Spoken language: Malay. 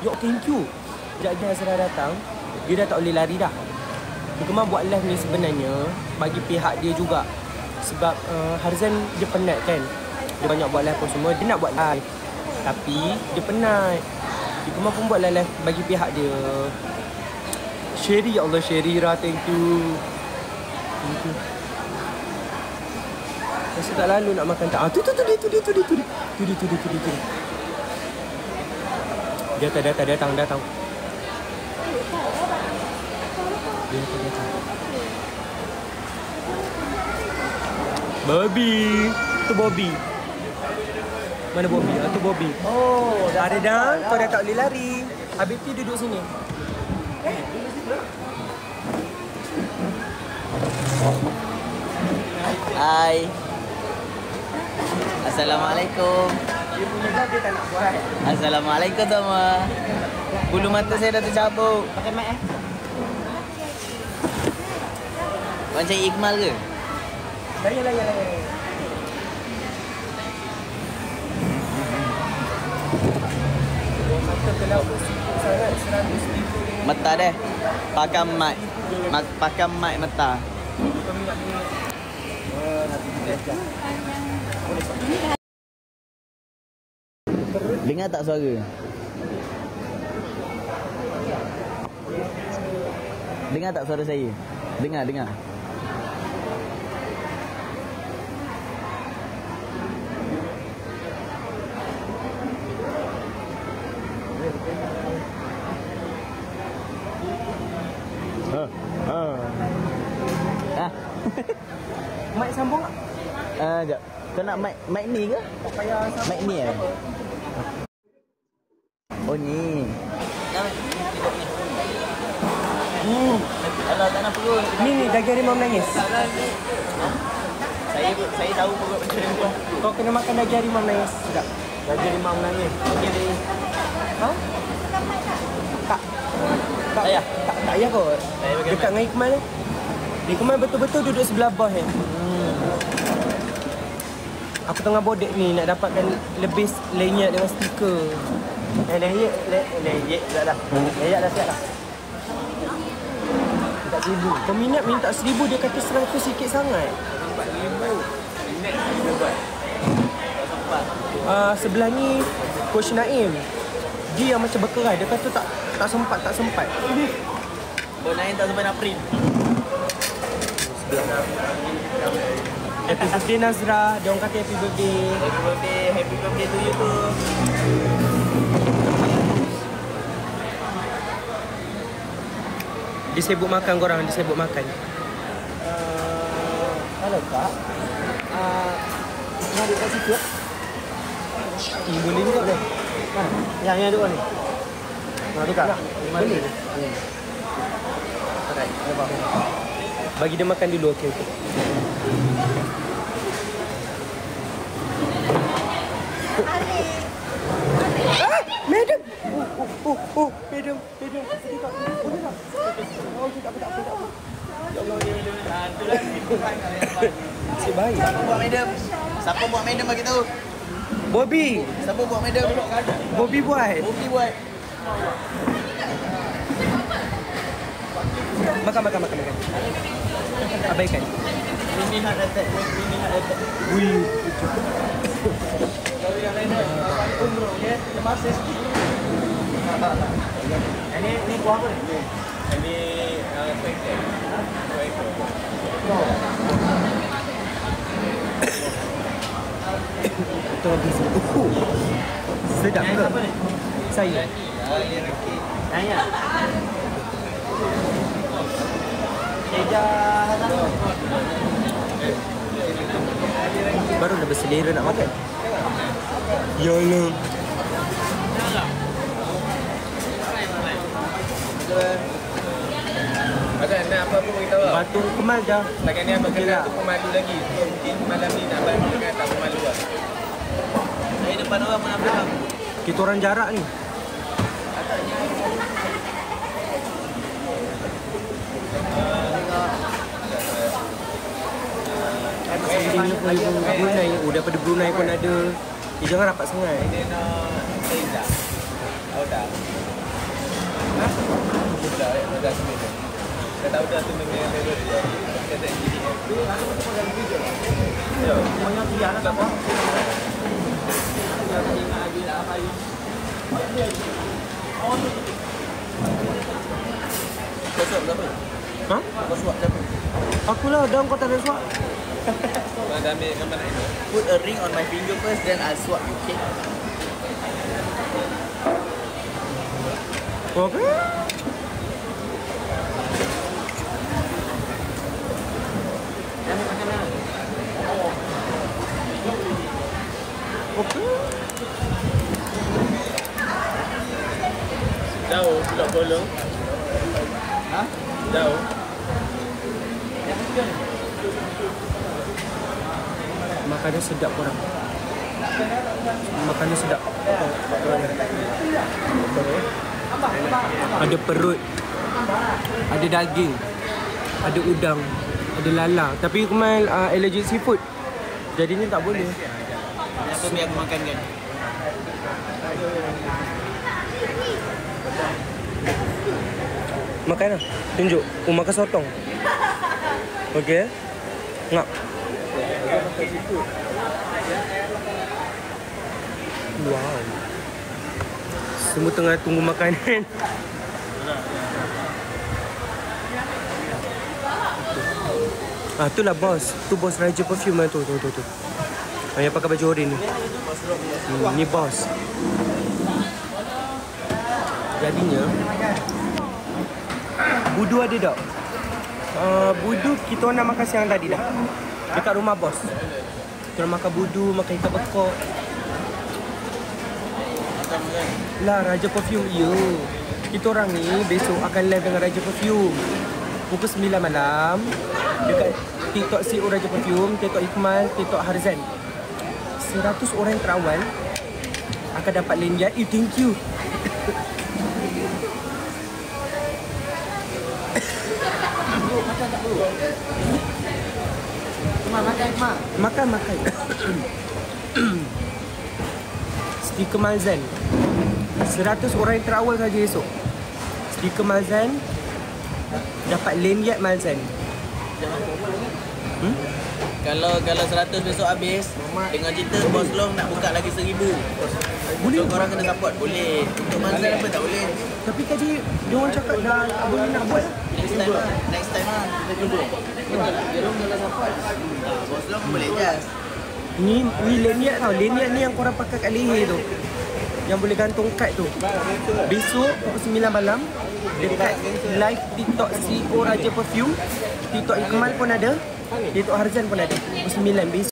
Yo, thank you. Sekejap lagi Azra datang, dia dah tak boleh lari dah. Dia Kemar buat live ni sebenarnya bagi pihak dia juga. Sebab Harzan dia penat kan. Dia banyak buat live pun semua, dia nak buat live. Tapi dia penat. Dia Kemar pun buat live bagi pihak dia. Sherry, ya Allah, Sherira, thank you. Thank you. Masa tak lalu nak makan tak. Tu dia. Dia datang. Dia datang. Bobby. Tu Bobby. Mana Bobby? Tu Bobby. Oh, ada dah. Kau dah tak boleh lari. Habis tu duduk sini. Hai. Assalamualaikum. Dia punya dah dia tak nak buat. Assalamualaikum semua. Bulu mata saya dah tercabut. Pakai mic Macam Iqmal ke? Layan. Mata kalau sangat 100 Mata deh. Pakai mic. Pakai mic mata. Dengar tak suara? Dengar tak suara saya? Dengar. Mic sambung tak? Sekejap. Kau nak mic ni ke? Payah sambung. Mic ni Oh ni. Kalau tak nak perut. Ni daging harimau menangis. Saya tahu perut macam ni. Kau kena makan daging harimau menangis. Sedap. Daging harimau menangis. Ha? Tak payah. Tak payah kot. Dekat dengan Iqmal ni. Iqmal betul-betul duduk sebelah bawah ni. Aku tengah bodek ni nak dapatkan lebih lenyap dengan stiker. Lenyap dah dah. Lenyap dah siap dah. Minta 1,000. Peminat minta 1,000, dia kata 100 sikit sangat. 4,000. Minat dia buat. Sebelah ni Coach Naim. Dia yang macam berkeras. Dia kata tak sempat. Coach Naim tak sempat nak print. Happy birthday Nazra. Dia orang kata happy birthday. Happy birthday to you too. Dia sibuk makan korang, dia sibuk makan. Halo Kak. Nak duduk kat situ? Boleh juga dah. Yang duduk ni. Nak tukar? Boleh. Bagi dia makan dulu, okey. Madam! Madam. Oh, tak apa. Ya Allah, si baik. Siapa buat madam bagi tahu? Bobby. Siapa buat madam? Bobby buat. Makan. Abaikan. Ini hak attack. Wih. Kalau yang lain umroh ya, masih. Ini buah apa ni? Ini kuih. Itu habis. Sedap ke? Saya. Tanya. Baru dah berselera nak makan. Ya Allah. Azan nak apa-apa beritahu tak? Batu kemal dah. Setakat ni abang kena tu pemadu lagi. So mungkin malam ni nak balik dengan tak pemadu lah. Saya depan orang mana belakang. Kita orang jarak ni. Brunei, daripada Brunei pun ada. Jangan rapat sangat. Ini nak Reza. Tahu tak? Dah semua tu. Dah tahu dah tu memang level dia. Kita tak gini. Ya, Semuanya dia nak apa? Kau suap berapa? Ha? Kau suap berapa? Akulah, dah kau tak ada suap. Bang dah ambil gambar nak ini. Put a ring on my finger first, then I'll swap you, okay? Okay. Okay. Jauh, pulak bolong. Ha? Jauh. Makannya sedap korang. Makannya sedap. Ada perut, ada daging, ada udang, ada lala. Tapi Kumal allergic seafood, jadinya tak boleh. Apa biar aku makan kan? Makan lah. Tunjuk. Makan sotong. Okey. Ngap. Wow. Semua tengah tunggu makanan. Itulah bos. Tu bos Raja Perfume tu. Yang pakai baju oren ni. Ni bos. Jadinya budu ada tak? Budu kita nak makan siang tadi dah. Dekat rumah bos. Kita nak makan budu, makan ikan bekok. Lah Raja Perfume you. Kita orang ni besok akan live dengan Raja Perfume pukul 9 malam dekat TikTok CEO Raja Perfume, TikTok Iqmal, TikTok Harzan. 100 orang yang terawal akan dapat lanyard. Thank you. Makan. Stiker Malzan. 100 orang yang terawal saja esok. Stiker Malzan dapat lanyard Malzan. Kalau 100 besok habis, dengan cerita Bos Long nak buka lagi 1000. Boleh. So korang kena support. Boleh. Untuk Manzan apa tak boleh. Tapi tadi dia orang cakap dah boleh nak buat. Next time lah. Kita cuba. Long kalau support. Bos Long boleh just. Ni lanyard tau. Lanyard ni yang korang pakai kat leher tu. Yang boleh gantung kad tu. Besok pukul 9 malam dekat live TikTok CEO Raja Perfume. TikTok Iqmal pun ada. TikTok Harzan pun ada. Pukul 9 besok.